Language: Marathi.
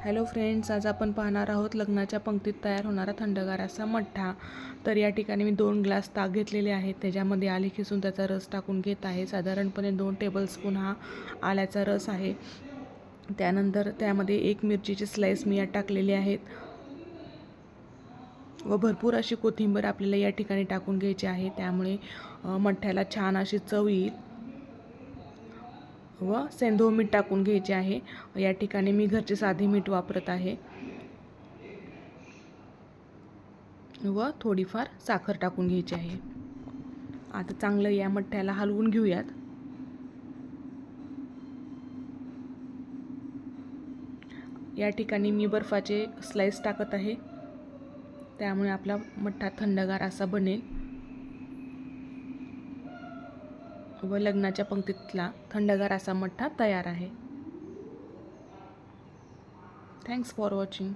हॅलो फ्रेंड्स, आज आपण पाहणार आहोत लग्नाच्या पंक्तीत तयार होणारा थंडगार असा मठ्ठा. तर या ठिकाणी मी 2 ग्लास ताक घेतलेले आहेत. त्याच्यामध्ये आले खिसून त्याचा रस टाकून घेत आहे. साधारणपणे 2 टेबलस्पून हा आल्याचा रस आहे. त्यानंतर त्यामध्ये 1 मिरचीची स्लाईस मी यात टाकलेली आहेत व भरपूर अशी कोथिंबीर आपल्याला या ठिकाणी टाकून घ्यायची आहे. त्यामुळे मठ्ठ्याला छान अशी चव येईल. व सेंधव मीठ टाकून घ्यायचे आहे. या ठिकाणी मी घरचे साधे मीठ वापरत आहे व थोडीफार साखर टाकून घ्यायची आहे. आता चांगलं या मठ्ठ्याला हलवून घेऊयात. या ठिकाणी मी बर्फाचे स्लाइस टाकत आहे. त्यामुळे आपला मठ्ठा थंडगार असा बनेल व लग्नाच्या पंक्तीतला थंडगार असा मठ्ठा तयार आहे. Thanks for watching.